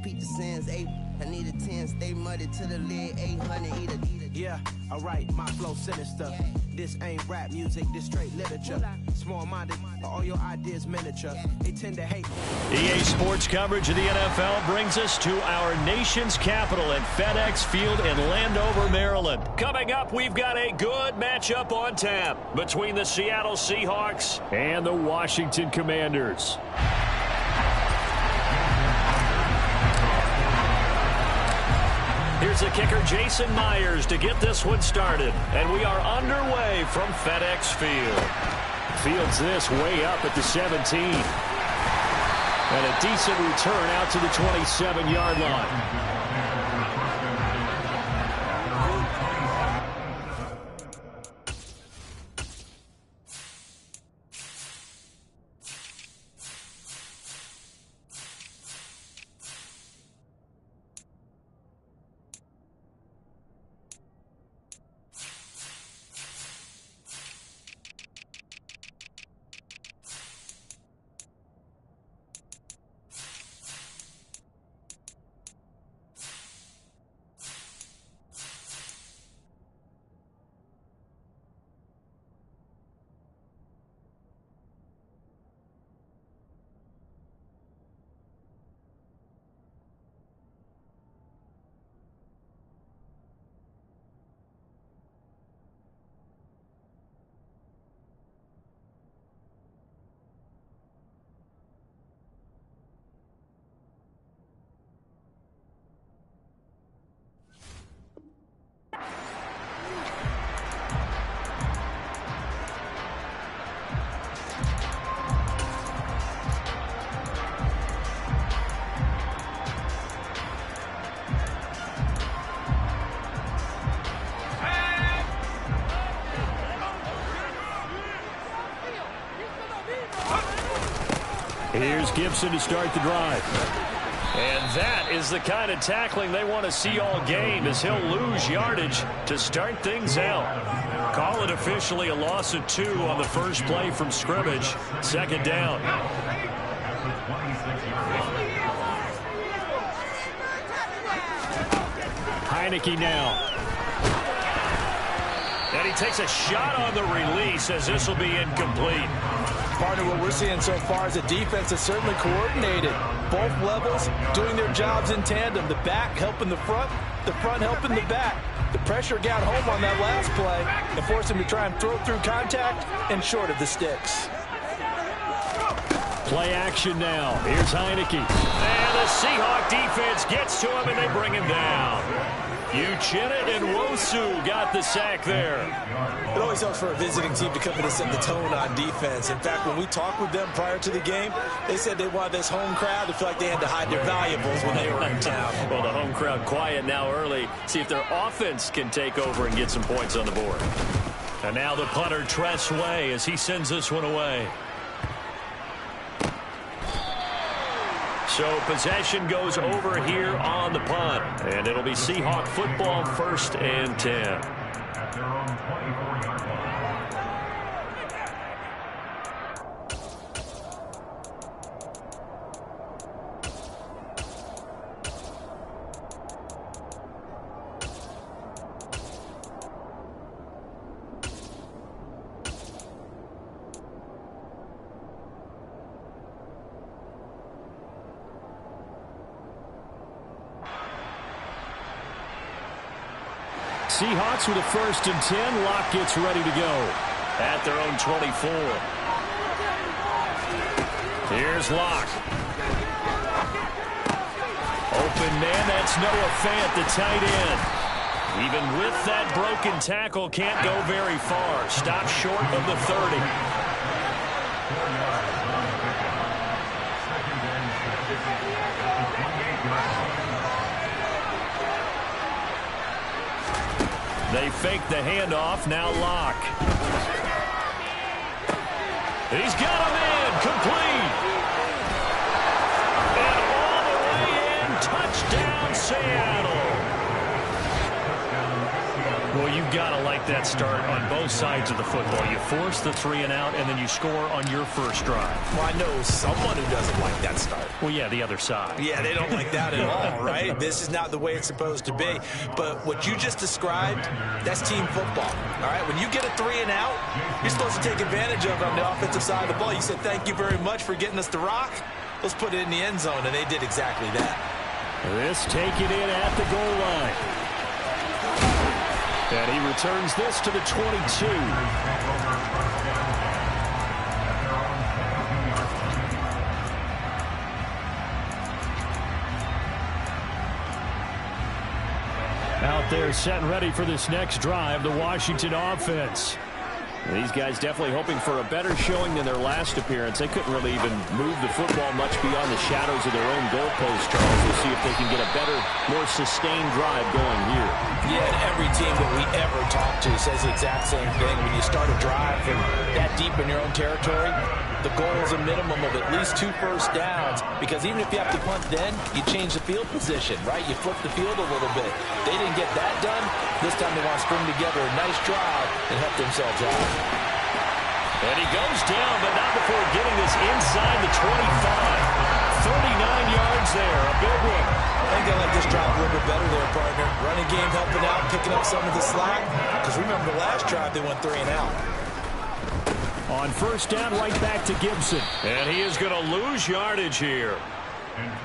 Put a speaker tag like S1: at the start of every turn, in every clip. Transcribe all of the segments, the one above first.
S1: repeat the sins. I need a 10, stay muddy to the lid, 800, eat a.
S2: Yeah, alright, my flow sinister. This ain't rap music, this straight literature. Small-minded, all your ideas miniature. They tend to hate.
S3: EA Sports coverage of the NFL brings us to our nation's capital at FedEx Field in Landover, Maryland. Coming up, we've got a good matchup on tap between the Seattle Seahawks and the Washington Commanders. Here's the kicker, Jason Myers, to get this one started. And we are underway from FedEx Field. Fields this way up at the 17. And a decent return out to the 27-yard line. Here's Gibson to start the drive. And that is the kind of tackling they want to see all game, as he'll lose yardage to start things out. Call it officially a loss of 2 on the first play from scrimmage. Second down. Heineke now. And he takes a shot on the release, as this will be incomplete.
S4: Partner, what we're seeing so far is the defense is certainly coordinated. Both levels doing their jobs in tandem. The back helping the front helping the back. The pressure got home on that last play and forced him to try and throw through contact and short of the sticks.
S3: Play action now. Here's Heineke. And the Seahawk defense gets to him, and they bring him down. Uchenna and Nwosu got the sack there.
S4: It always helps for a visiting team to come in and set the tone on defense. In fact, when we talked with them prior to the game, they said they wanted this home crowd to feel like they had to hide their valuables when they were in town.
S3: Well, the home crowd quiet now early. See if their offense can take over and get some points on the board. And now the punter, Tress Way, as he sends this one away. So possession goes over here on the punt. And it'll be Seahawk football, 1st and 10.
S5: At their own 24-yard line.
S3: Seahawks with a 1st and 10. Locke gets ready to go at their own 24. Here's Locke. Open man, that's Noah Fant, the tight end. Even with that broken tackle, can't go very far. Stop short of the 30. They fake the handoff. Now Locke. He's got him in. Complete. And all the way in. Touchdown, Seattle. Well, you've got to like that start on both sides of the football. You force the 3 and out, and then you score on your first drive.
S4: Well, I know someone who doesn't like that start.
S3: Well, yeah, the other side.
S4: Yeah, they don't like that at all, right? This is not the way it's supposed to be. But what you just described, that's team football, all right? When you get a 3 and out, you're supposed to take advantage of it on the offensive side of the ball. You said, thank you very much for getting us the rock. Let's put it in the end zone, and they did exactly that.
S3: This taken in at the goal line. And he returns this to the 22. Out there set and ready for this next drive, the Washington offense. These guys definitely hoping for a better showing than their last appearance. They couldn't really even move the football much beyond the shadows of their own goalpost, Charles. We'll see if they can get a better, more sustained drive going here.
S4: Yeah, and every team that we ever talk to says the exact same thing. When you start a drive from that deep in your own territory, the goal is a minimum of at least 2 first downs, because even if you have to punt then, you change the field position, right? You flip the field a little bit. They didn't get that done. This time they want to string together a nice drive and help themselves out.
S3: And he goes down, but not before getting this inside the 25. 39 yards there, a big one.
S4: I think they like this drive a little bit better there, partner. Running game helping out, picking up some of the slack. Because remember the last drive, they went 3 and out.
S3: On first down, right back to Gibson. And he is going to lose yardage here.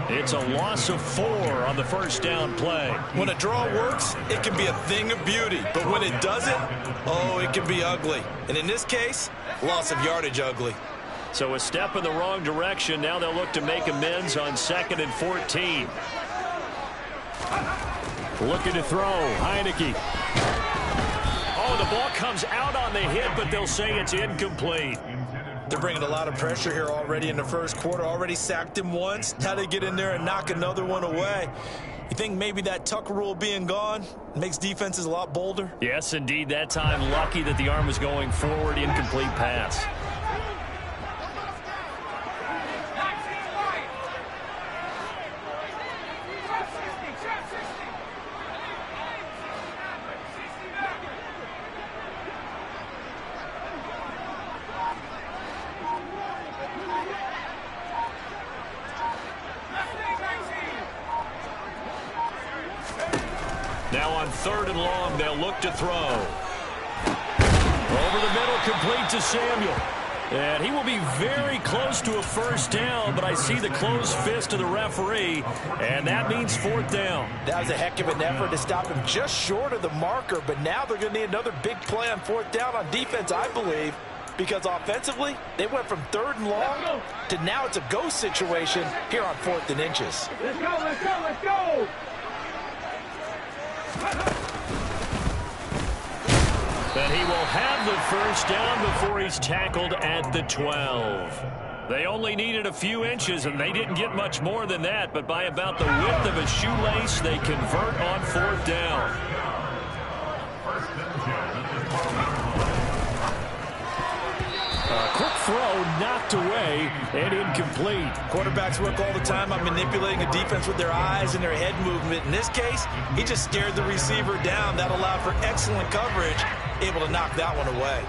S3: It's a loss of 4 on the first down play.
S4: When a draw works, it can be a thing of beauty. But when it doesn't, oh, it can be ugly. And in this case, loss of yardage ugly.
S3: So a step in the wrong direction. Now they'll look to make amends on 2nd and 14. Looking to throw. Heineke. Oh, the ball comes out on the hit, but they'll say it's incomplete.
S4: They're bringing a lot of pressure here already in the first quarter. Already sacked him once. Now they get in there and knock another one away. You think maybe that Tucker rule being gone makes defenses a lot bolder?
S3: Yes, indeed. That time, lucky that the arm was going forward. Incomplete pass. Now on 3rd and long, they'll look to throw. Over the middle, complete to Samuel. And he will be very close to a first down, but I see the closed fist of the referee, and that means 4th down.
S4: That was a heck of an effort to stop him just short of the marker, but now they're going to need another big play on 4th down on defense, I believe, because offensively, they went from 3rd and long to now it's a go situation here on 4th and inches.
S6: Let's go, let's go, let's go!
S3: But he will have the first down before he's tackled at the 12. They only needed a few inches, and they didn't get much more than that, but by about the width of a shoelace, they convert on 4th down. A quick throw knocked away and incomplete.
S4: Quarterbacks work all the time on manipulating a defense with their eyes and their head movement. In this case, he just stared the receiver down. That allowed for excellent coverage, able to knock that one away.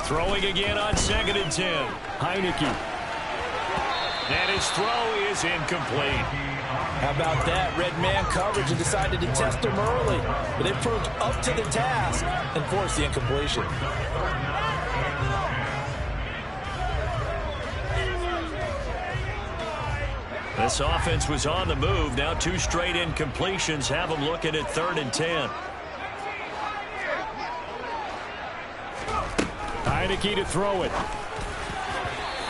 S3: Throwing again on 2nd and 10. Heineke. And his throw is incomplete.
S4: How about that? Red man coverage and decided to test him early. But they proved up to the task and forced the incompletion.
S3: This offense was on the move. Now 2 straight incompletions have them looking at 3rd and 10. Heineke to throw it.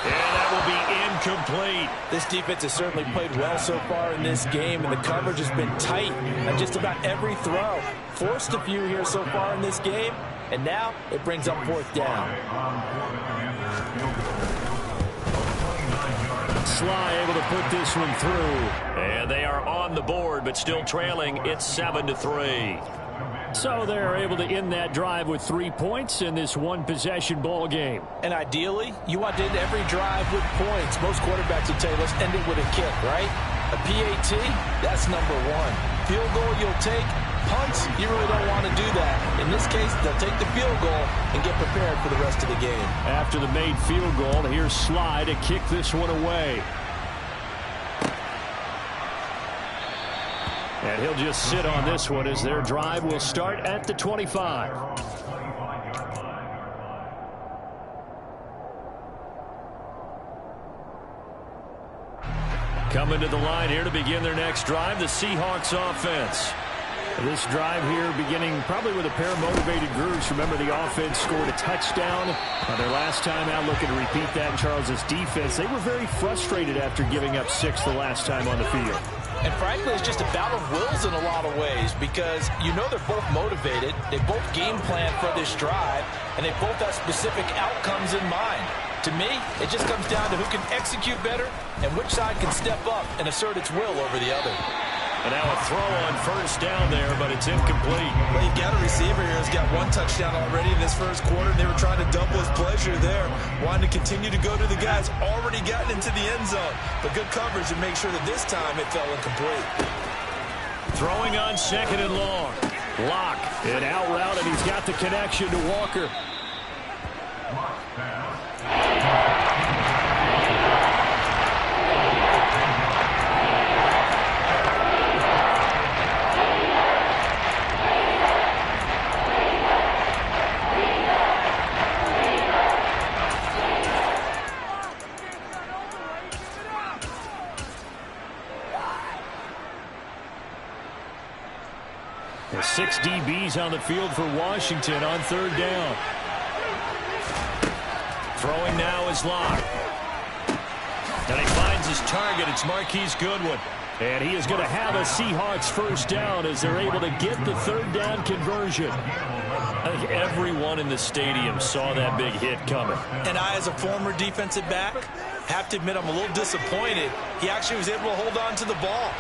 S3: And that will be incomplete.
S4: This defense has certainly played well so far in this game, and the coverage has been tight on just about every throw. Forced a few here so far in this game, and now it brings up 4th down.
S3: Sly able to put this one through. And they are on the board, but still trailing. It's 7-3. So they're able to end that drive with 3 points in this one-possession ball game.
S4: And ideally, you want to end every drive with points. Most quarterbacks would tell you, let's end it with a kick, right? A PAT, that's number one. Field goal you'll take. Punts, you really don't want to do that. In this case, they'll take the field goal and get prepared for the rest of the game.
S3: After the made field goal, here's Sly to kick this one away. And he'll just sit on this one as their drive will start at the 25. Coming to the line here to begin their next drive, the Seahawks offense. This drive here beginning probably with a pair of motivated groups. Remember, the offense scored a touchdown their last time out, looking to repeat that in Charles' defense. They were very frustrated after giving up 6 the last time on the field.
S4: And frankly, it's just a battle of wills in a lot of ways because you know they're both motivated. They both game plan for this drive, and they both have specific outcomes in mind. To me, it just comes down to who can execute better and which side can step up and assert its will over the other.
S3: And now a throw on first down there, but it's incomplete.
S7: Well, you've got a receiver here who's got 1 touchdown already in this first quarter. They were trying to double his pleasure there, wanting to continue to go to the guys already gotten into the end zone. But good coverage to make sure that this time it fell incomplete.
S3: Throwing on second and long. Lock, an out route, and he's got the connection to Walker. The 6 DBs on the field for Washington on third down. Throwing now is Lock. And he finds his target. It's Marquise Goodwin. And he is going to have a Seahawks first down as they're able to get the third down conversion. I think everyone in the stadium saw that big hit coming.
S4: And I, as a former defensive back, have to admit I'm a little disappointed. He actually was able to hold on to the ball.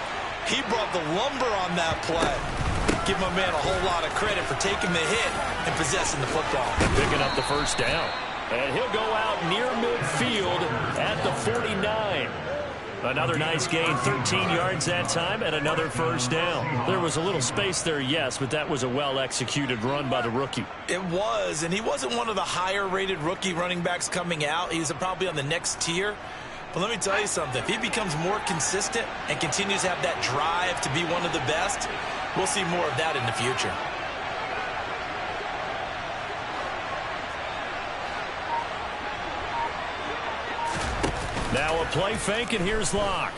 S4: He brought the lumber on that play. Give my man a whole lot of credit for taking the hit and possessing the football.
S3: And picking up the first down. And he'll go out near midfield at the 49. Another nice gain, 13 yards that time, and another first down. There was a little space there, yes, but that was a well-executed run by the rookie.
S4: It was, and he wasn't one of the higher-rated rookie running backs coming out. He's probably on the next tier. But let me tell you something. If he becomes more consistent and continues to have that drive to be one of the best, we'll see more of that in the future.
S3: Now a play fake, and here's Lock.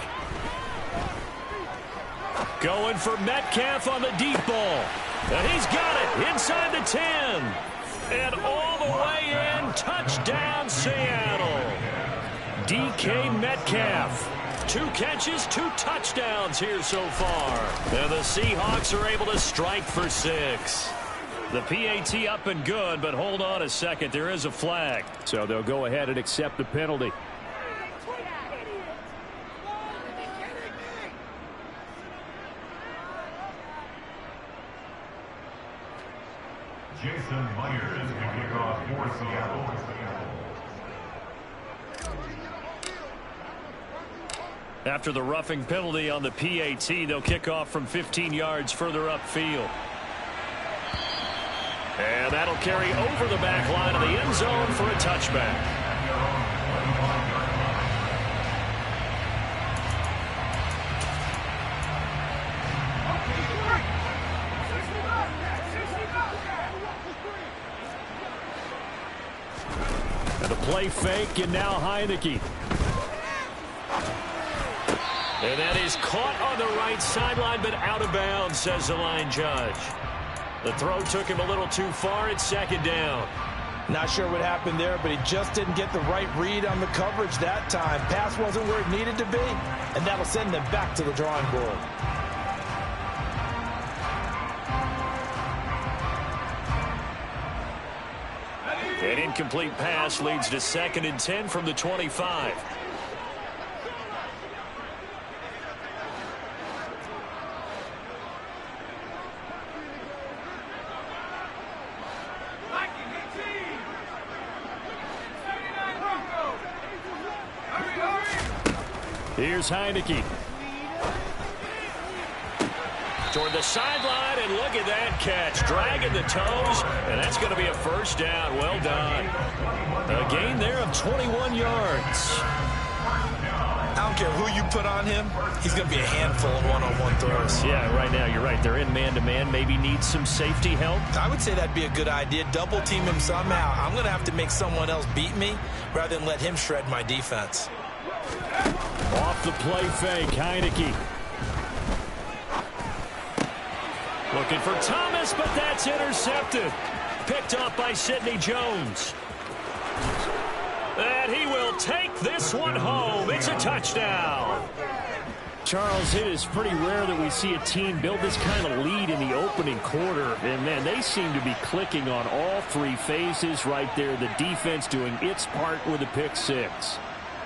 S3: Going for Metcalf on the deep ball. And he's got it inside the 10. And all the way in, touchdown Seattle. DK Metcalf. 2 catches, 2 touchdowns here so far. And the Seahawks are able to strike for 6. The PAT up and good, but hold on a second. There is a flag. So they'll go ahead and accept the penalty.
S5: Jason Myers to kick off for Seattle.
S3: After the roughing penalty on the PAT, they'll kick off from 15 yards further upfield. And that'll carry over the back line of the end zone for a touchback. And a play fake, and now Heineke. And that is caught on the right sideline, but out of bounds, says the line judge. The throw took him a little too far. It's second down.
S4: Not sure what happened there, but he just didn't get the right read on the coverage that time. Pass wasn't where it needed to be, and that'll send them back to the drawing board.
S3: An incomplete pass leads to 2nd and 10 from the 25. Here's Heineke. Toward the sideline, and look at that catch. Dragging the toes, and that's going to be a first down. Well done. A gain there of 21 yards.
S7: I don't care who you put on him, he's going to be a handful in one-on-one throws.
S3: Yeah, right now, you're right. They're in man-to-man. Maybe needs some safety help.
S7: I would say that'd be a good idea. Double team him somehow. I'm going to have to make someone else beat me rather than let him shred my defense.
S3: Off the play fake, Heineke. Looking for Thomas, but that's intercepted. Picked off by Sidney Jones. And he will take this one home. It's a touchdown. Charles, it is pretty rare that we see a team build this kind of lead in the opening quarter. And, man, they seem to be clicking on all three phases right there. The defense doing its part with a pick six.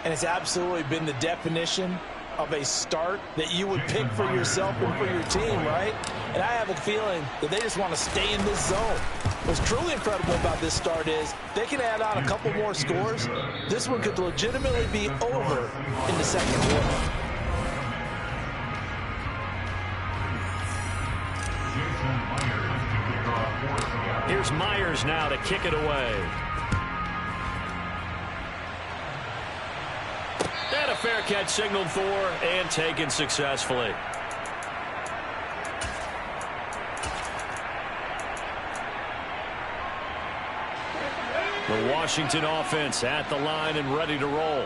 S4: And it's absolutely been the definition of a start that you would pick for yourself and for your team, right? And I have a feeling that they just want to stay in this zone. What's truly incredible about this start is they can add on a couple more scores. This one could legitimately be over in the second quarter.
S3: Here's Myers now to kick it away. And a fair catch signaled for and taken successfully. The Washington offense at the line and ready to roll.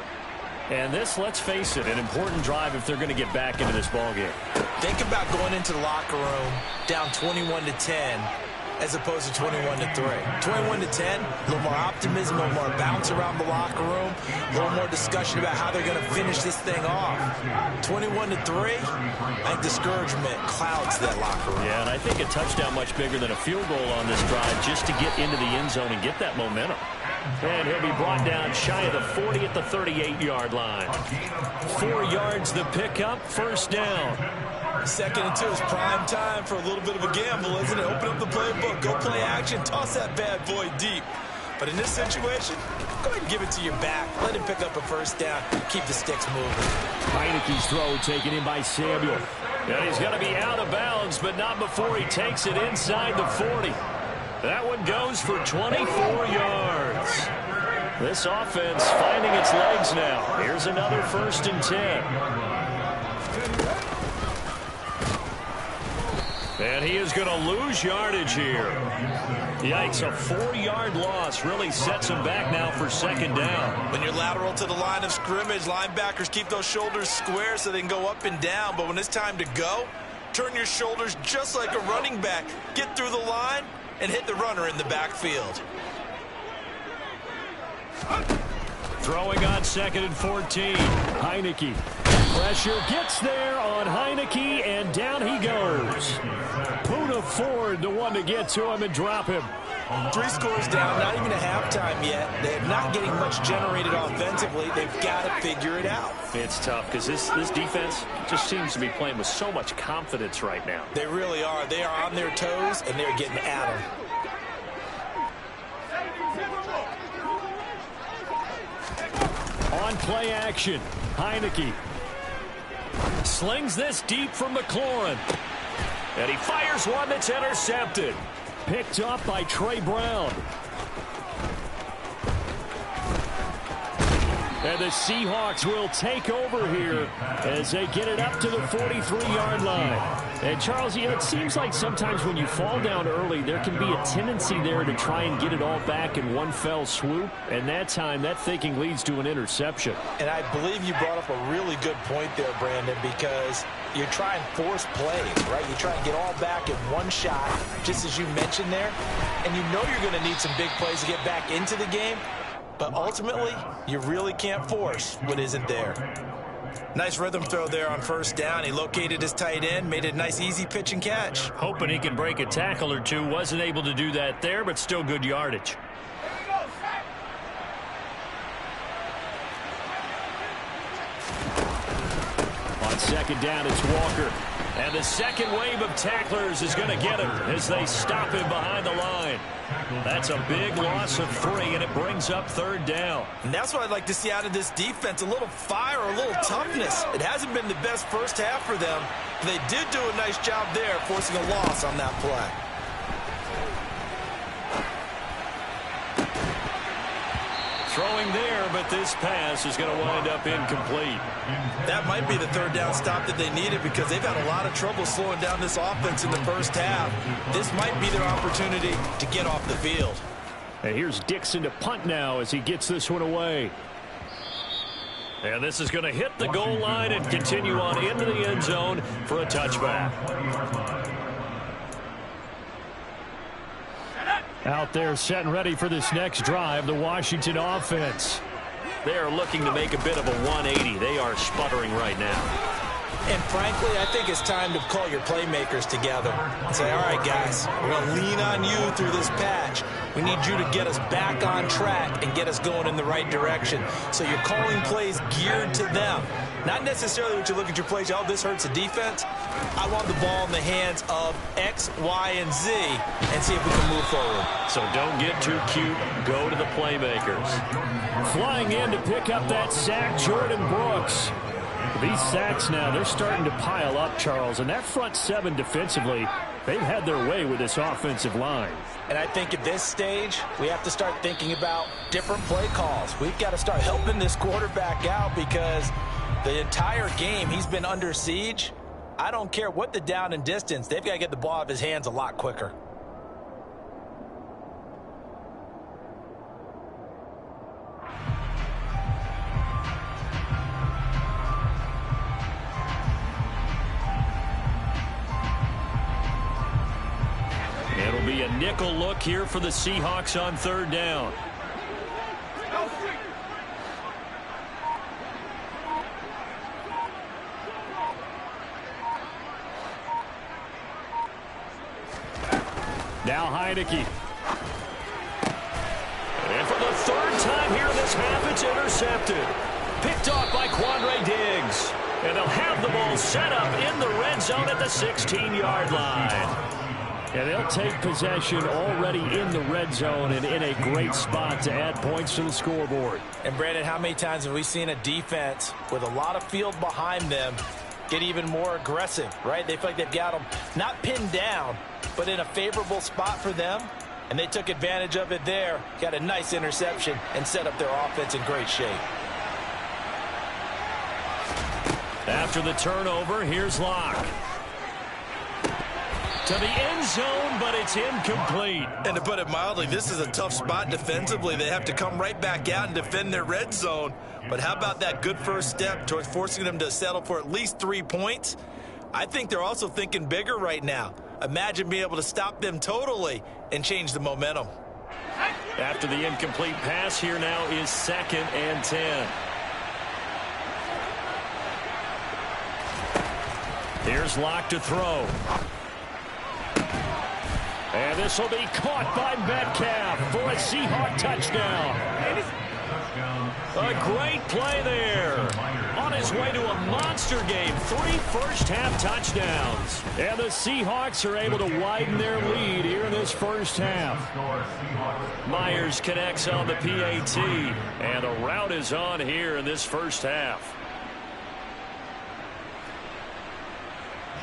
S3: And this, let's face it, an important drive if they're going to get back into this ballgame.
S7: Think about going into the locker room down 21-10 as opposed to 21-3. 21-10, a little more optimism, a little more bounce around the locker room, a little more discussion about how they're going to finish this thing off. 21-3, I think discouragement clouds that locker room.
S3: Yeah, and I think a touchdown much bigger than a field goal on this drive just to get into the end zone and get that momentum. And he'll be brought down shy of the 40 at the 38-yard line. 4 yards the pickup, first down.
S7: 2nd and 2 is prime time for a little bit of a gamble, isn't it? Open up the playbook, go play action, toss that bad boy deep. But in this situation, go ahead and give it to your back. Let him pick up a first down, keep the sticks moving.
S3: Heineke's throw taken in by Samuel. And he's going to be out of bounds, but not before he takes it inside the 40. That one goes for 24 yards. This offense finding its legs now. Here's another 1st and 10. And he is going to lose yardage here. Yikes, a 4-yard loss really sets him back now for 2nd down.
S7: When you're lateral to the line of scrimmage, linebackers keep those shoulders square so they can go up and down. But when it's time to go, turn your shoulders just like a running back. Get through the line and hit the runner in the backfield.
S3: Throwing on 2nd and 14. Heineke. Pressure gets there on Heineke, and down he goes. Poona Ford, the one to get to him and drop him.
S4: 3 scores down, not even a halftime yet. They're not getting much generated offensively. They've got to figure it out.
S3: It's tough because this defense just seems to be playing with so much confidence right now.
S4: They really are. They are on their toes, and they're getting at them.
S3: On play action, Heineke slings this deep from McLaurin. And he fires one that's intercepted. Picked up by Trey Brown. And the Seahawks will take over here as they get it up to the 43-yard line. And, Charles, you know, it seems like sometimes when you fall down early, there can be a tendency there to try and get it all back in one fell swoop. And that time, that thinking leads to an interception.
S4: And I believe you brought up a really good point there, Brandon, because you try and force plays, right? You try and get all back in one shot, just as you mentioned there. And you know you're going to need some big plays to get back into the game. But ultimately, you really can't force what isn't there.
S7: Nice rhythm throw there on 1st down. He located his tight end, made a nice easy pitch and catch.
S3: Hoping he can break a tackle or two. Wasn't able to do that there, but still good yardage. On On second down, it's Walker. And the second wave of tacklers is going to get him as they stop him behind the line. That's a big loss of 3, and it brings up third down.
S4: And that's what I'd like to see out of this defense, a little fire, a little toughness. It hasn't been the best first half for them. They did do a nice job there, forcing a loss on that play.
S3: Throwing there, but this pass is going to wind up incomplete.
S4: That might be the third down stop that they needed because they've had a lot of trouble slowing down this offense in the first half. This might be their opportunity to get off the field.
S3: And here's Dixon to punt now as he gets this one away. And this is going to hit the goal line and continue on into the end zone for a touchback. Out there set and ready for this next drive, the Washington offense. They are looking to make a bit of a 180. They are sputtering right now.
S4: And frankly, I think it's time to call your playmakers together and say, all right, guys, we're going to lean on you through this patch. We need you to get us back on track and get us going in the right direction. So you're calling plays geared to them. Not necessarily what you look at your plays, oh, this hurts the defense. I want the ball in the hands of X, Y, and Z and see if we can move forward.
S3: So don't get too cute. Go to the playmakers. Flying in to pick up that sack, Jordan Brooks. These sacks now, they're starting to pile up, Charles. And that front seven defensively, they've had their way with this offensive line.
S4: And I think at this stage, we have to start thinking about different play calls. We've got to start helping this quarterback out because the entire game he's been under siege. I don't care what the down and distance. They've got to get the ball out of his hands a lot quicker.
S3: It'll be a nickel look here for the Seahawks on third down. Now Heineke. And for the third time here in this half, it's intercepted. Picked off by Quandre Diggs. And they'll have the ball set up in the red zone at the 16-yard line. And they'll take possession already in the red zone and in a great spot to add points to the scoreboard.
S4: And Brandon, how many times have we seen a defense with a lot of field behind them get even more aggressive, right? They feel like they've got them not pinned down, but in a favorable spot for them. And they took advantage of it there, got a nice interception, and set up their offense in great shape.
S3: After the turnover, here's Locke. To the end zone, but it's incomplete.
S7: And to put it mildly, this is a tough spot defensively. They have to come right back out and defend their red zone. But how about that good first step towards forcing them to settle for at least 3 points? I think they're also thinking bigger right now. Imagine being able to stop them totally and change the momentum.
S3: After the incomplete pass, here now is 2nd and 10. Here's Locke to throw. And this will be caught by Metcalf for a Seahawk touchdown. A great play there. On his way to a monster game. 3 first-half touchdowns. And the Seahawks are able to widen their lead here in this first half. Myers connects on the PAT. And a rout is on here in this first half.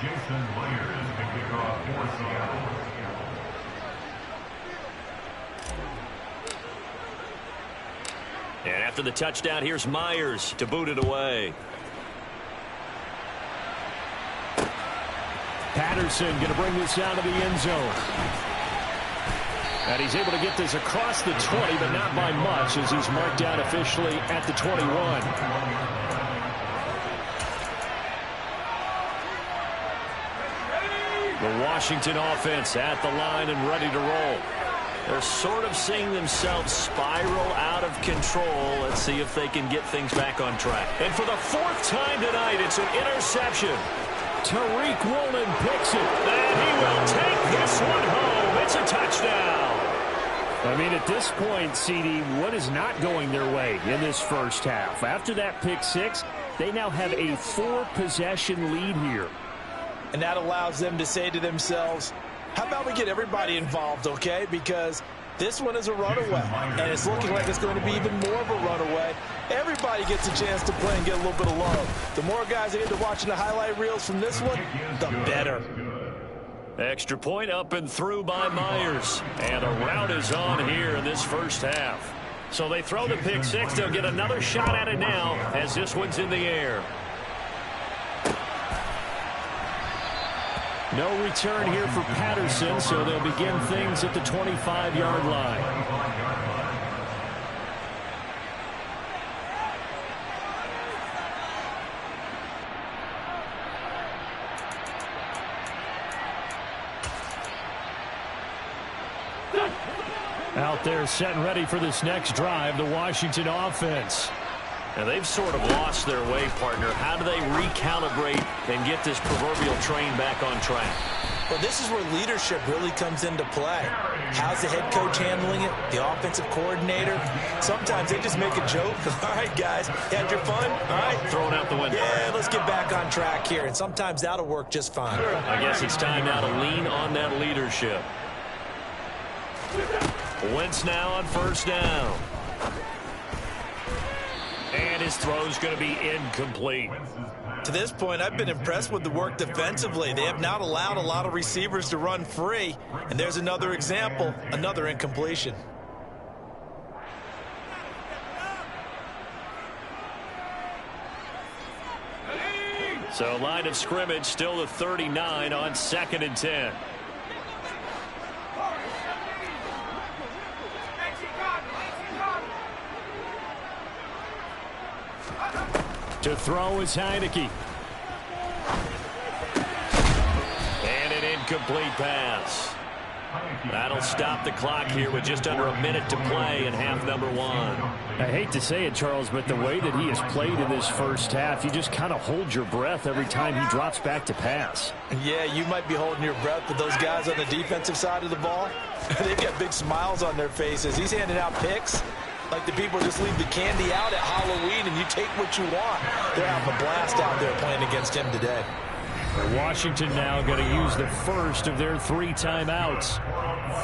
S5: Jason Myers to kick off for Seattle.
S3: And after the touchdown, here's Myers to boot it away. Patterson going to bring this down to the end zone. And he's able to get this across the 20, but not by much as he's marked down officially at the 21. The Washington offense at the line and ready to roll. They're sort of seeing themselves spiral out of control. Let's see if they can get things back on track. And for the 4th time tonight, it's an interception. Tariq Woolen picks it. And he will take this one home. It's a touchdown. I mean, at this point, CD, what is not going their way in this first half? After that pick 6, They now have a 4-possession lead here.
S4: And that allows them to say to themselves, how about we get everybody involved, okay? Because this one is a runaway, and it's looking like it's going to be even more of a runaway. Everybody gets a chance to play and get a little bit of love. The more guys that get to watching the highlight reels from this one, the better.
S3: Extra point up and through by Myers. And a rout is on here in this first half. So they throw the pick six. They'll get another shot at it now as this one's in the air. No return here for Patterson, so they'll begin things at the 25-yard line. Out there set and ready for this next drive, the Washington offense. And they've sort of lost their way, partner. How do they recalibrate and get this proverbial train back on track?
S4: Well, this is where leadership really comes into play. How's the head coach handling it? The offensive coordinator? Sometimes they just make a joke. All right, guys, you had your fun? All right.
S3: Throwing out the window.
S4: Yeah, let's get back on track here. And sometimes that'll work just fine.
S3: I guess it's time now to lean on that leadership. Wentz now on first down. And his throw's going to be incomplete.
S4: To this point, I've been impressed with the work defensively. They have not allowed a lot of receivers to run free. And there's another example, another incompletion.
S3: So line of scrimmage still the 39 on 2nd and 10. To throw is Heineke. And an incomplete pass. That'll stop the clock here with just under a minute to play in half number one. I hate to say it, Charles, but the way that he has played in this first half, you just kind of hold your breath every time he drops back to pass.
S4: Yeah, you might be holding your breath, but those guys on the defensive side of the ball, they've got big smiles on their faces. He's handing out picks like the people just leave the candy out at Halloween and you take what you want. They're having a blast out there playing against him today.
S3: Washington now going to use the first of their 3 timeouts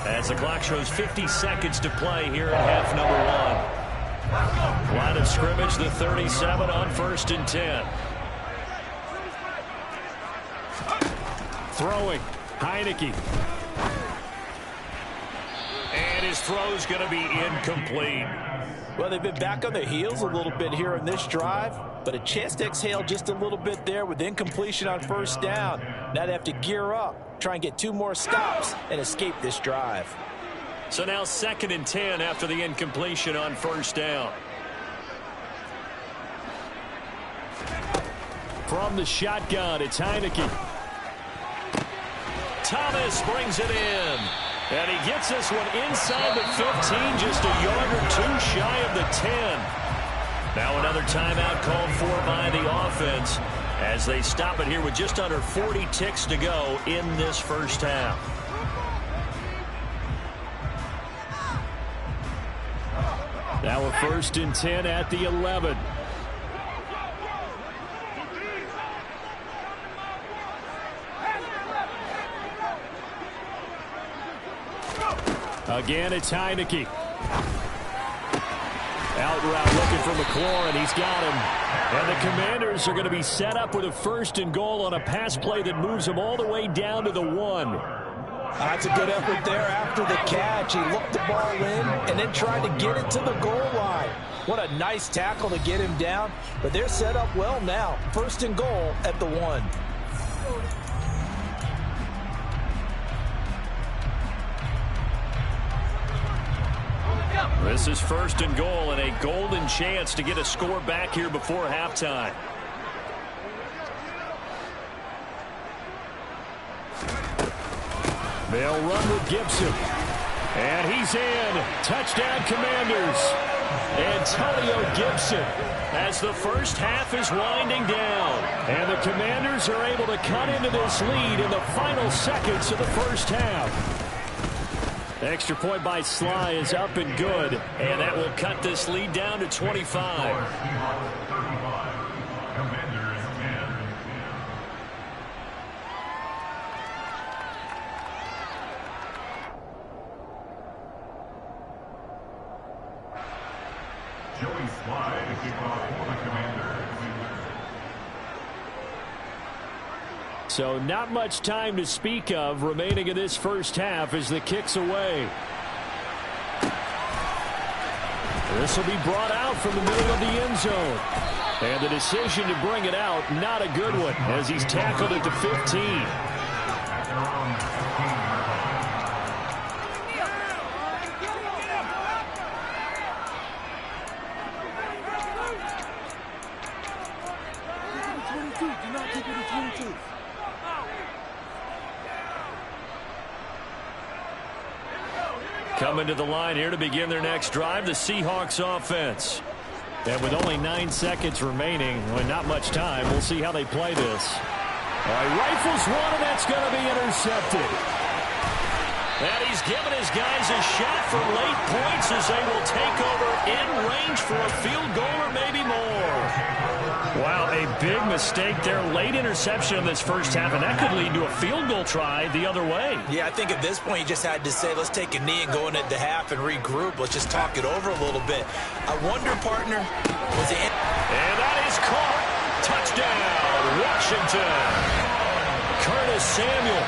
S3: as the clock shows 50 seconds to play here in half number one. Line of scrimmage, the 37 on 1st and 10. Throwing, Heineke. And his throw's going to be incomplete.
S4: Well, they've been back on their heels a little bit here in this drive, but a chance to exhale just a little bit there with incompletion on first down. Now they have to gear up, try and get 2 more stops and escape this drive.
S3: So now 2nd and 10 after the incompletion on first down. From the shotgun, it's Heineke. Thomas brings it in. And he gets this one inside the 15, just a yard or 2 shy of the 10. Now another timeout called for by the offense as they stop it here with just under 40 ticks to go in this first half. Now a 1st and 10 at the 11. Again, it's Heineke. Out route looking for McLaurin. He's got him. And the Commanders are going to be set up with a 1st and goal on a pass play that moves them all the way down to the 1.
S4: That's a good effort there after the catch. He looked the ball in and then tried to get it to the goal line. What a nice tackle to get him down. But they're set up well now. 1st and goal at the 1.
S3: This is 1st and goal and a golden chance to get a score back here before halftime. They'll run with Gibson. And he's in. Touchdown, Commanders. Antonio Gibson as the first half is winding down. And the Commanders are able to cut into this lead in the final seconds of the first half. Extra point by Sly is up and good, and that will cut this lead down to 25.
S5: Joey Slye to kick off for the Commanders.
S3: So not much time to speak of remaining in this first half as the kick's away. This will be brought out from the middle of the end zone. And the decision to bring it out, not a good one, as he's tackled at the 15. Coming to the line here to begin their next drive, the Seahawks offense. And with only 9 seconds remaining, well, not much time, we'll see how they play this. All right, rifles one, and that's going to be intercepted. And he's given his guys a shot for late points as they will take over in range for a field goal or maybe more. Wow, a big mistake there. Late interception in this first half, and that could lead to a field goal try the other way.
S4: Yeah, I think at this point you just had to say, let's take a knee and go into the half and regroup. Let's just talk it over a little bit. I wonder, partner, was it...
S3: And that is caught. Touchdown, Washington. Curtis Samuel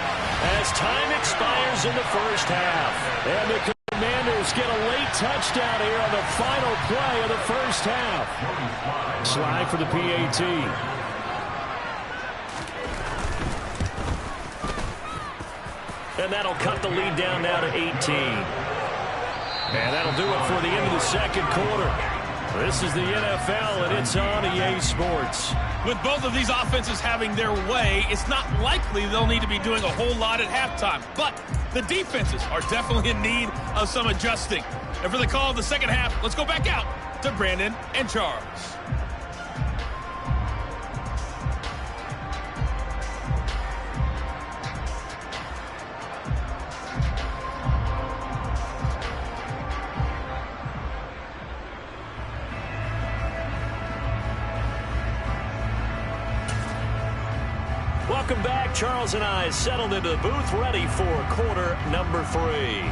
S3: as time expires in the first half. And the Commanders get a late touchdown here on the final play of the first half. Slide for the PAT. And that'll cut the lead down now to 18. And that'll do it for the end of the second quarter. This is the NFL, and it's on EA Sports.
S8: With both of these offenses having their way, it's not likely they'll need to be doing a whole lot at halftime. But the defenses are definitely in need of some adjusting. And for the call of the second half, let's go back out to Brandon and Charles.
S3: Welcome back. Charles and I settled into the booth, ready for quarter number 3.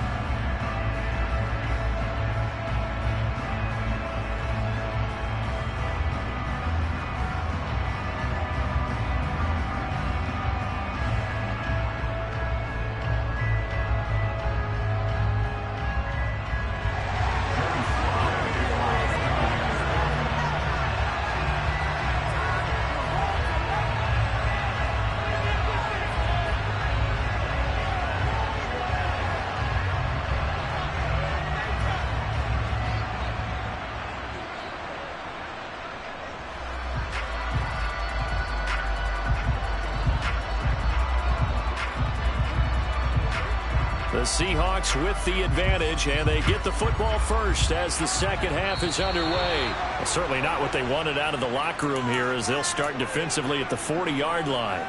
S3: The Seahawks with the advantage, and they get the football first as the second half is underway. Well, certainly not what they wanted out of the locker room here as they'll start defensively at the 40-yard line.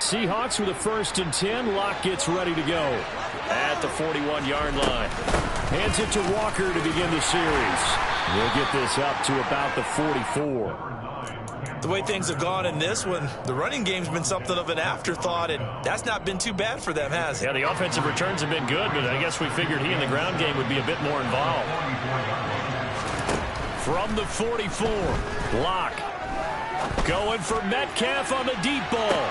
S3: Seahawks with a 1st and 10. Locke gets ready to go at the 41-yard line. Hands it to Walker to begin the series. We'll get this up to about the 44.
S4: The way things have gone in this one, the running game's been something of an afterthought, and that's not been too bad for them, has it?
S3: Yeah, the offensive returns have been good, but I guess we figured he in the ground game would be a bit more involved. From the 44, Locke going for Metcalf on the deep ball.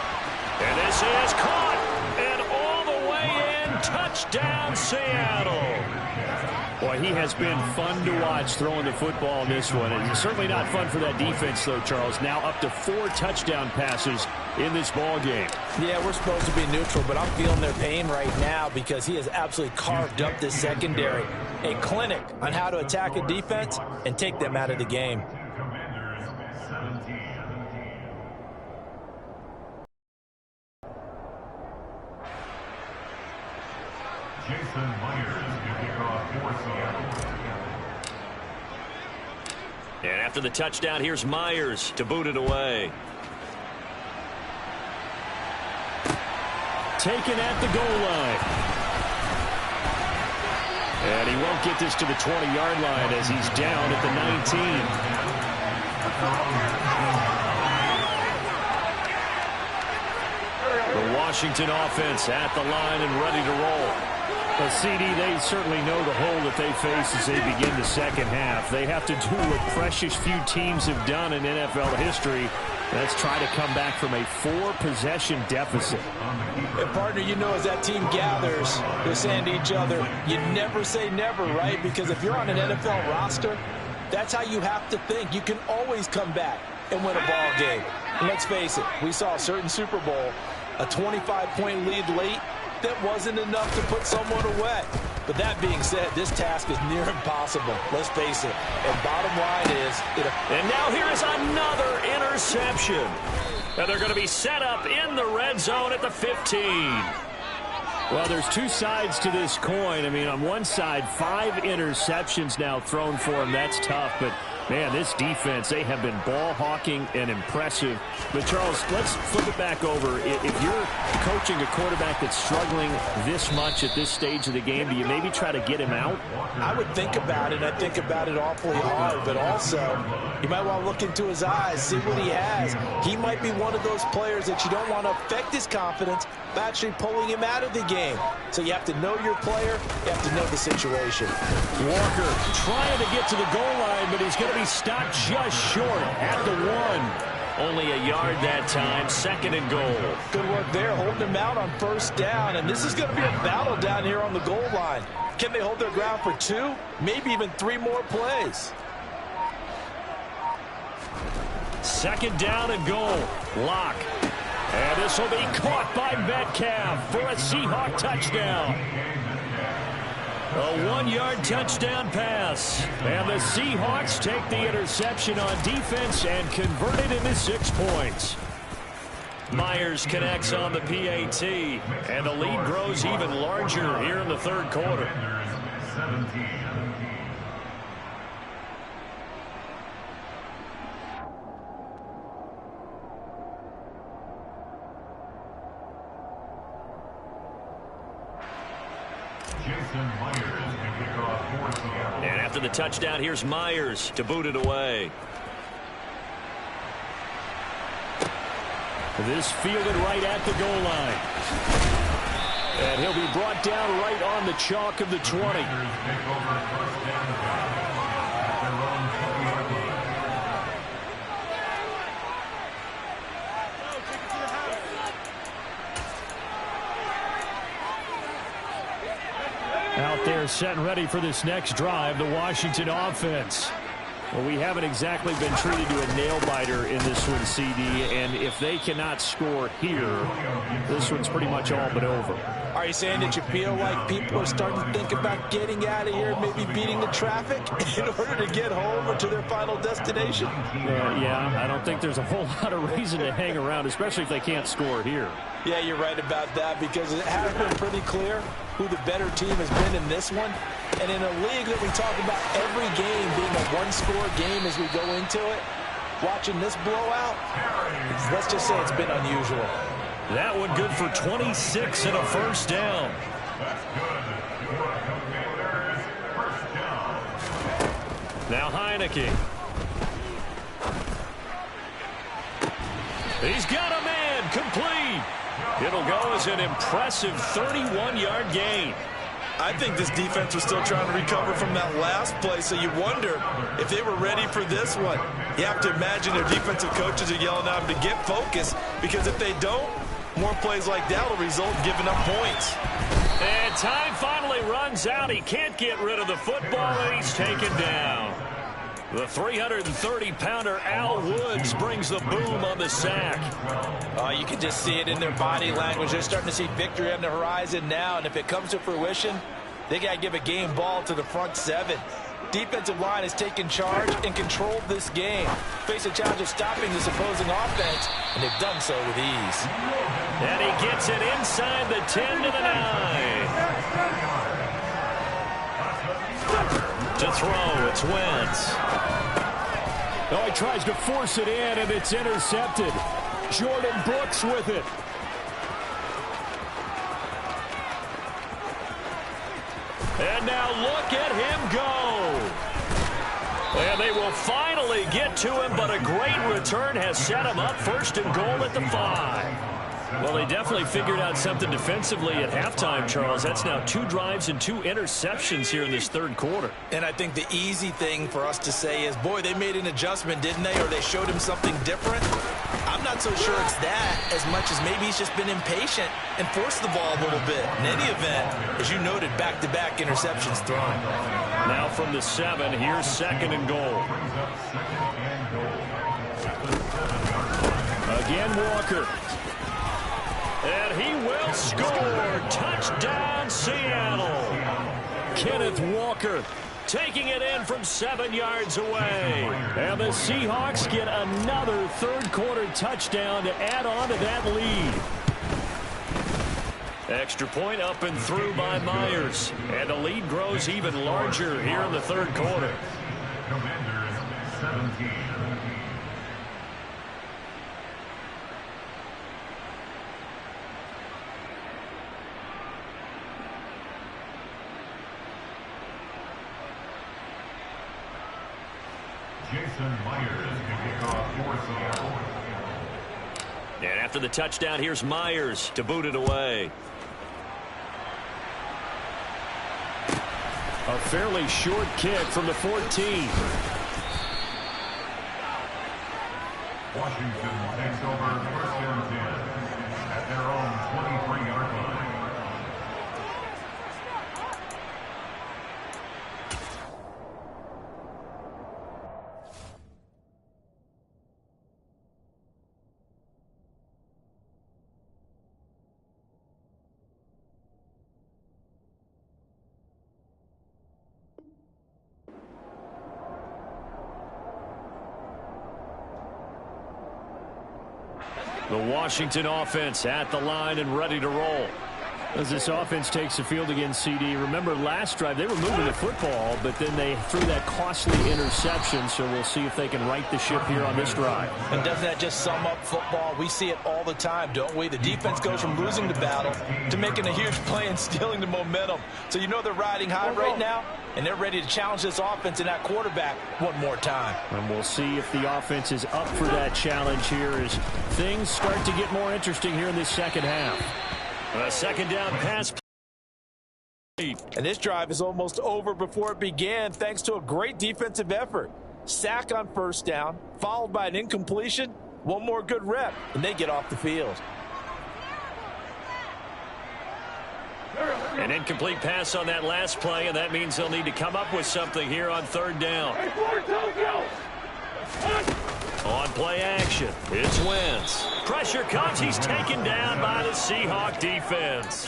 S3: And this is caught, and all the way in, touchdown Seattle. Boy, he has been fun to watch throwing the football in this one. And it's certainly not fun for that defense, though, Charles. Now up to 4 touchdown passes in this ball game. Yeah, we're supposed to be neutral, but I'm feeling their pain right now because he has absolutely carved up this secondary. A clinic on how to attack a defense and take them out of the game.
S5: Jason Myers to kick off for Seattle.
S3: And after the touchdown, here's Myers to boot it away. Taken at the goal line. And he won't get this to the 20-yard line as he's down at the 19. Washington offense at the line and ready to roll.
S9: Well, CD, they certainly know the hole that they face as they begin the second half. They have to do what precious few teams have done in NFL history. Let's try to come back from a 4-possession deficit.
S4: And, partner, you know, as that team gathers, they're saying to each other, you never say never, right? Because if you're on an NFL roster, that's how you have to think. You can always come back and win a ball game. And let's face it, we saw a certain Super Bowl, a 25-point lead late. That wasn't enough to put someone away. But that being said, this task is near impossible. Let's face it. And bottom line is...
S3: And now here is another interception. And they're going to be set up in the red zone at the 15.
S9: Well, there's two sides to this coin. I mean, on one side, 5 interceptions now thrown for him. That's tough, but... man, this defense, they have been ball hawking and impressive. But, Charles, let's flip it back over. If you're coaching a quarterback that's struggling this much at this stage of the game, do you maybe try to get him out?
S4: I would think about it. I think about it awfully hard. But also, you might want to look into his eyes, see what he has. He might be one of those players that you don't want to affect his confidence by actually pulling him out of the game. So you have to know your player. You have to know the situation.
S3: Walker trying to get to the goal line, but he's going to be stopped just short at the 1. Only a yard that time, 2nd and goal.
S4: Good work there, holding him out on 1st down. And this is going to be a battle down here on the goal line. Can they hold their ground for 2, maybe even 3 more plays?
S3: 2nd down and goal. Lock. And this will be caught by Metcalf for a Seahawk touchdown. A 1-yard touchdown pass. And the Seahawks take the interception on defense and convert it into 6 points. Myers connects on the PAT. And the lead grows even larger here in the 3rd quarter.
S5: 17.
S3: And after the touchdown, here's Myers to boot it away. This fielded right at the goal line. And he'll be brought down right on the chalk of the 20.
S9: Out there set and ready for this next drive, the Washington offense. Well, we haven't exactly been treated to a nail-biter in this one, CD, and if they cannot score here, this one's pretty much all but over.
S4: Are you saying that you feel like people are starting to think about getting out of here, maybe beating the traffic in order to get home or to their final destination?
S9: Yeah, I don't think there's a whole lot of reason to hang around, especially if they can't score here.
S4: Yeah, you're right about that, because it has been pretty clear who the better team has been in this one. And in a league that we talk about every game being a one-score game as we go into it, watching this blowout, let's just say it's been unusual.
S3: That one good for 26 and a 1st down. Now Heineke. He's got a man, complete. It'll go as an impressive 31-yard gain.
S7: I think this defense was still trying to recover from that last play, so you wonder if they were ready for this one. You have to imagine their defensive coaches are yelling at them to get focused, because if they don't, more plays like that will result in giving up points.
S3: And time finally runs out. He can't get rid of the football, and he's taken down. The 330-pounder Al Woods brings the boom on the sack.
S4: You can just see it in their body language. They're starting to see victory on the horizon now, and if it comes to fruition, they got to give a game ball to the front 7. Defensive line has taken charge and controlled this game. Face a challenge of stopping this opposing offense, and they've done so with ease.
S3: And he gets it inside the 10 to the 9. To throw, it's Wentz.
S9: Oh, he tries to force it in, and it's intercepted. Jordan Brooks with it.
S3: And now look at him go. And they will finally get to him, but a great return has set him up 1st and goal at the 5. Well, they definitely figured out something defensively at halftime, Charles. That's now 2 drives and 2 interceptions here in this third quarter.
S4: And I think the easy thing for us to say is, boy, they made an adjustment, didn't they? Or they showed him something different. I'm not so sure it's that as much as maybe he's just been impatient and forced the ball a little bit. In any event, as you noted, back-to-back interceptions thrown.
S3: Now from the 7, here's 2nd and goal. Again, Walker. And he will score. Touchdown, Seattle. Kenneth Walker taking it in from 7 yards away. And the Seahawks get another third-quarter touchdown to add on to that lead. Extra point up and through by Myers. And the lead grows even larger here in the third quarter.
S5: Commanders 17. Jason Myers to kick off for Seattle.
S3: And after the touchdown, here's Myers to boot it away. A fairly short kick from the 14.
S5: Washington takes over 1st and 10 at their own 23-yard line.
S3: The Washington offense at the line and ready to roll.
S9: As this offense takes the field against CD, remember last drive they were moving the football, but then they threw that costly interception, so we'll see if they can right the ship here on this drive.
S4: And doesn't that just sum up football? We see it all the time, don't we? The defense goes from losing the battle to making a huge play and stealing the momentum. So you know they're riding high right now, and they're ready to challenge this offense and that quarterback one more time.
S9: And we'll see if the offense is up for that challenge here as things start to get more interesting here in this second half.
S3: A second down pass.
S4: And this drive is almost over before it began thanks to a great defensive effort. Sack on 1st down, followed by an incompletion. One more good rep, and they get off the field.
S3: An incomplete pass on that last play, and that means they'll need to come up with something here on 3rd down. On play action, it's Wentz. Pressure comes. He's taken down by the Seahawk defense.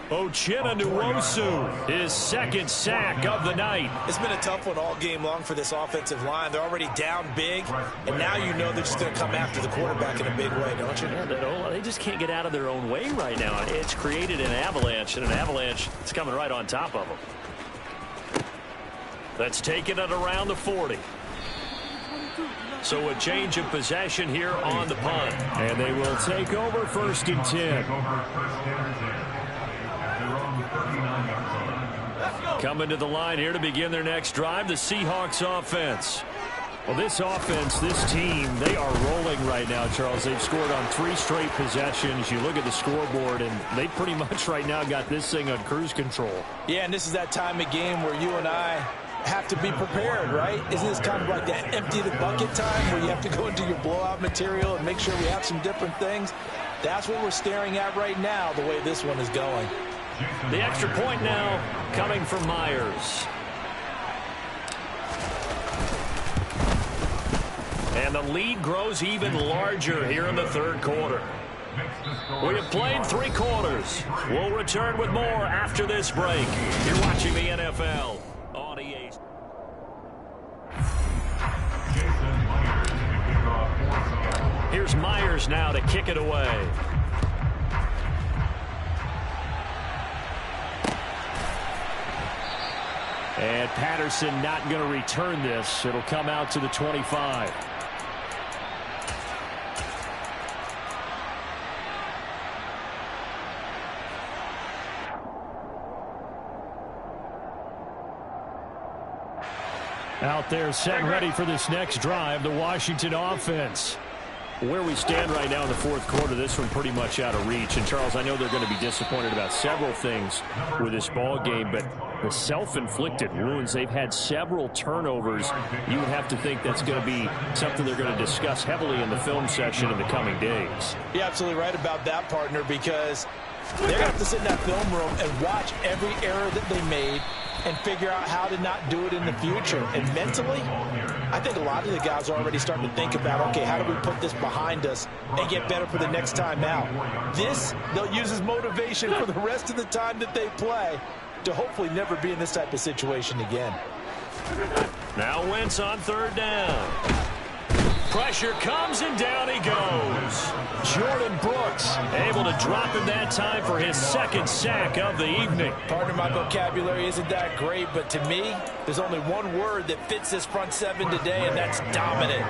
S3: Uchenna Nwosu, his 2nd sack of the night.
S4: It's been a tough one all game long for this offensive line. They're already down big, and now you know they're just going to come after the quarterback in a big way, don't you?
S3: Yeah, they just can't get out of their own way right now. It's created an avalanche, and an avalanche is coming right on top of them. That's taken it around the 40. So a change of possession here on the punt.
S9: And they will take over 1st and 10.
S3: Coming to the line here to begin their next drive, the Seahawks offense.
S9: Well, this offense, this team, they are rolling right now, Charles. They've scored on 3 straight possessions. You look at the scoreboard, and they pretty much right now got this thing on cruise control.
S4: Yeah, and this is that time of game where you and I have to be prepared, right? Isn't this kind of like that empty the bucket time where you have to go into your blowout material and make sure we have some different things? That's what we're staring at right now, the way this one is going.
S3: The extra point now coming from Myers. And the lead grows even larger here in the third quarter. We have played 3 quarters. We'll return with more after this break. You're watching the NFL on EA. Here's Myers now to kick it away.
S9: And Patterson not going to return this. It'll come out to the 25. Out there set and ready for this next drive, the Washington offense. Where we stand right now in the fourth quarter, this one pretty much out of reach. And, Charles, I know they're going to be disappointed about several things with this ball game, but the self-inflicted wounds, they've had several turnovers. You would have to think that's going to be something they're going to discuss heavily in the film session in the coming days.
S4: You're absolutely right about that, partner, because they're going to have to sit in that film room and watch every error that they made and figure out how to not do it in the future. And mentally, I think a lot of the guys are already starting to think about, okay, how do we put this behind us and get better for the next time out? This, they'll use as motivation for the rest of the time that they play to hopefully never be in this type of situation again.
S3: Now Wentz on third down. Pressure comes, and down he goes. Jordan Brooks able to drop him that time for his second sack of the evening.
S4: Partner, my vocabulary isn't that great, but to me, there's only one word that fits this front seven today, and that's dominant.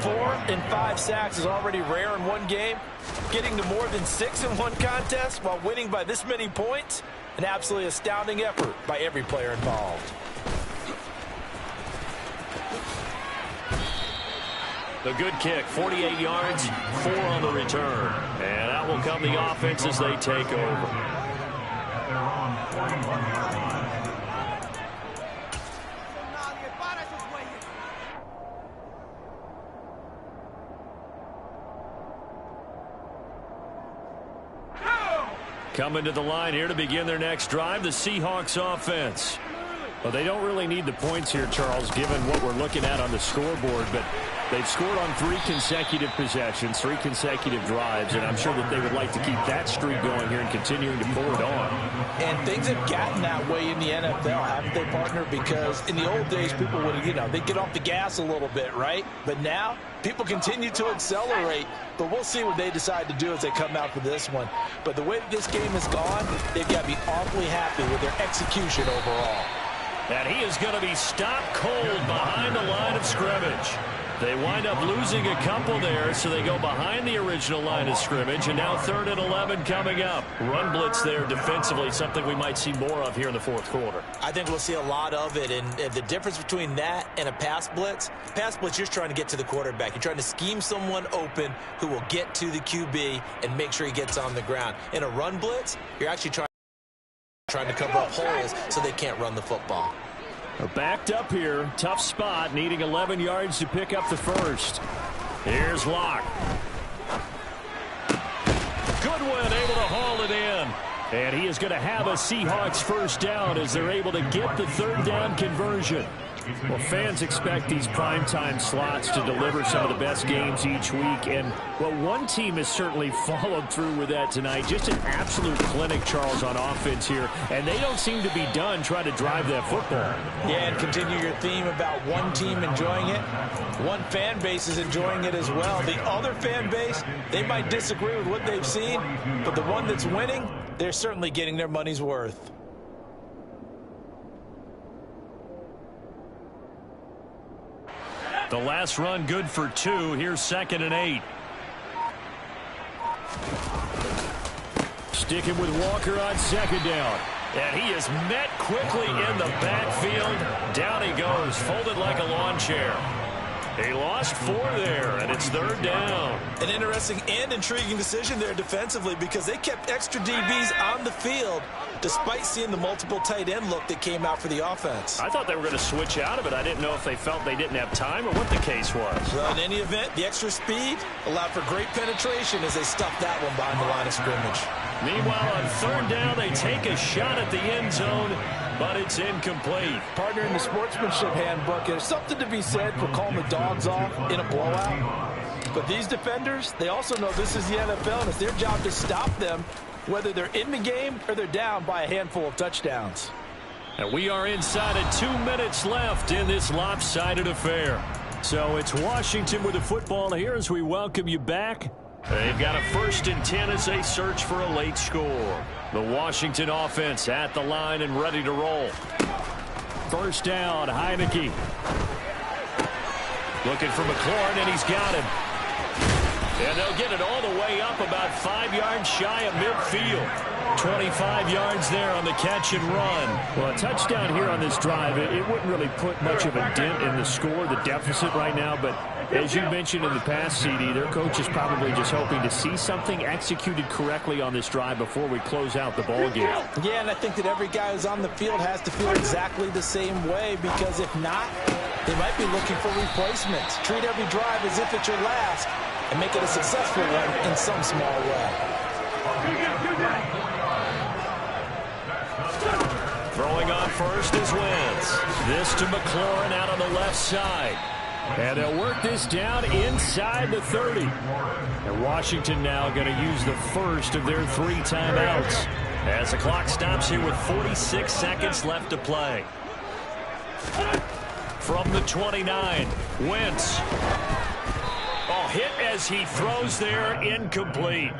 S4: 4 and 5 sacks is already rare in one game. Getting to more than 6 in one contest while winning by this many points, an absolutely astounding effort by every player involved.
S3: The good kick, 48 yards, 4 on the return. And out will come the offense as they take over. Coming to the line here to begin their next drive, the Seahawks offense. Well, they don't really need the points here, Charles, given what we're looking at on the scoreboard, but they've scored on 3 consecutive possessions, 3 consecutive drives, and I'm sure that they would like to keep that streak going here and continuing to pull it on.
S4: And things have gotten that way in the NFL, haven't they, partner? Because in the old days, people would, they'd get off the gas a little bit, right? But now, people continue to accelerate, but we'll see what they decide to do as they come out for this one. But the way that this game has gone, they've got to be awfully happy with their execution overall.
S3: And he is going to be stopped cold behind the line of scrimmage. They wind up losing a couple there, so they go behind the original line of scrimmage, and now 3rd and 11 coming up. Run blitz there defensively, something we might see more of here in the fourth quarter.
S4: I think we'll see a lot of it, and the difference between that and a pass blitz, you're just trying to get to the quarterback. You're trying to scheme someone open who will get to the QB and make sure he gets on the ground. In a run blitz, you're actually trying to cover up holes so they can't run the football.
S9: They're backed up here. Tough spot, needing 11 yards to pick up the first. Here's Locke. Goodwin able to haul it in. And he is going to have a Seahawks first down as they're able to get the 3rd down conversion. Well, fans expect these primetime slots to deliver some of the best games each week. And, well, one team has certainly followed through with that tonight. Just an absolute clinic, Charles, on offense here. And they don't seem to be done trying to drive that football.
S4: Yeah, and continue your theme about one team enjoying it. One fan base is enjoying it as well. The other fan base, they might disagree with what they've seen. But the one that's winning, they're certainly getting their money's worth.
S3: The last run good for 2. Here's 2nd and 8. Sticking with Walker on 2nd down. And he is met quickly in the backfield. Down he goes, folded like a lawn chair. He lost 4 there, and it's 3rd down.
S4: An interesting and intriguing decision there defensively because they kept extra DBs on the field despite seeing the multiple tight end look that came out for the offense.
S3: I thought they were going to switch out of it. I didn't know if they felt they didn't have time or what the case was.
S4: Well, in any event, the extra speed allowed for great penetration as they stuffed that one behind the line of scrimmage.
S3: Meanwhile, on 3rd down, they take a shot at the end zone, but it's incomplete.
S4: Partner, in the sportsmanship handbook, there's something to be said for calling the dogs off in a blowout. But these defenders, they also know this is the NFL, and it's their job to stop them, whether they're in the game or they're down by a handful of touchdowns.
S3: And we are inside of 2 minutes left in this lopsided affair. So it's Washington with the football here as we welcome you back. They've got a 1st and 10 as they search for a late score. The Washington offense at the line and ready to roll. 1st down, Heineke. Looking for McLaurin, and he's got him. And they'll get it all the way up about 5 yards shy of midfield. 25 yards there on the catch and run.
S9: Well, a touchdown here on this drive, it wouldn't really put much of a dent in the score, the deficit right now. But as you mentioned in the past, CD, their coach is probably just hoping to see something executed correctly on this drive before we close out the ball game.
S4: Yeah, and I think that every guy who's on the field has to feel exactly the same way, because if not, they might be looking for replacements. Treat every drive as if it's your last and make it a successful one in some small way.
S3: Throwing on first is Wentz. This to McLaurin out on the left side. And they'll work this down inside the 30. And Washington now going to use the first of their 3 timeouts as the clock stops here with 46 seconds left to play. From the 29, Wentz. Oh, hit as he throws there, incomplete.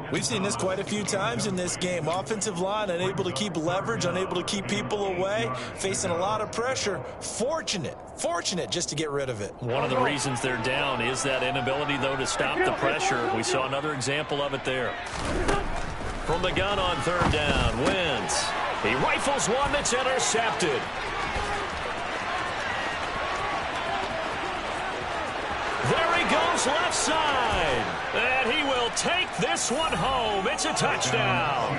S7: We've seen this quite a few times in this game. Offensive line unable to keep leverage, unable to keep people away, facing a lot of pressure. Fortunate just to get rid of it.
S3: One of the reasons they're down is that inability, though, to stop the pressure. We saw another example of it there. From the gun on 3rd down, Wentz. He rifles one that's intercepted. There he goes left side. And he will take this one home. It's a touchdown.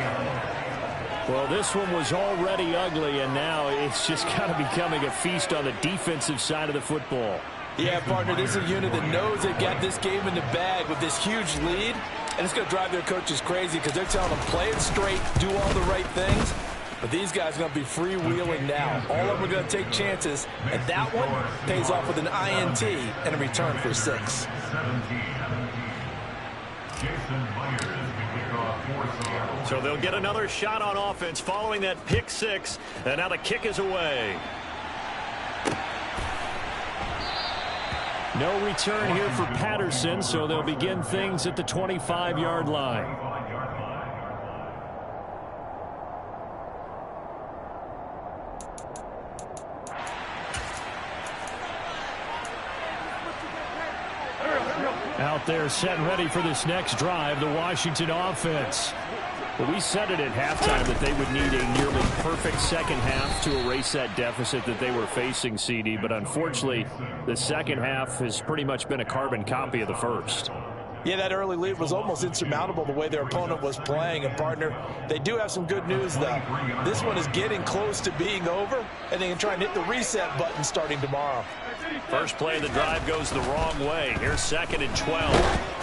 S9: Well, this one was already ugly, and now it's just kind of becoming a feast on the defensive side of the football.
S4: Yeah, partner, this is a unit that knows they've got this game in the bag with this huge lead, and it's going to drive their coaches crazy because they're telling them play it straight, do all the right things. But these guys are going to be freewheeling now. All of them are going to take chances, and that one pays off with an INT and a return for 6.
S3: So they'll get another shot on offense following that pick 6, and now the kick is away.
S9: No return here for Patterson, so they'll begin things at the 25-yard line. Out there set and ready for this next drive, the Washington offense. Well, we said it at halftime that they would need a nearly perfect second half to erase that deficit that they were facing, CD. But unfortunately, the second half has pretty much been a carbon copy of the first.
S4: Yeah, that early lead was almost insurmountable the way their opponent was playing. And, partner, they do have some good news, though. This one is getting close to being over, and they can try and hit the reset button starting tomorrow.
S3: First play of the drive goes the wrong way. Here's 2nd and 12.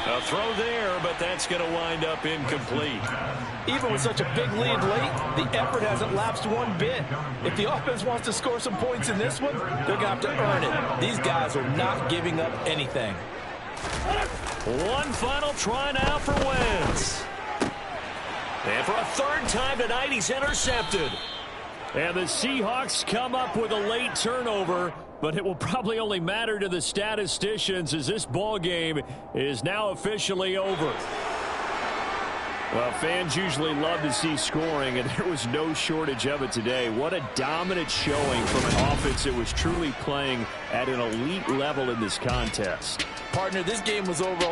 S3: A throw there, but that's going to wind up incomplete.
S4: Even with such a big lead late, the effort hasn't lapsed one bit. If the offense wants to score some points in this one, they're going to have to earn it. These guys are not giving up anything.
S3: One final try now for Wentz. And for a 3rd time tonight, he's intercepted.
S9: And the Seahawks come up with a late turnover, but it will probably only matter to the statisticians as this ball game is now officially over. Well, fans usually love to see scoring, and there was no shortage of it today. What a dominant showing from an offense that was truly playing at an elite level in this contest.
S4: Partner, this game was over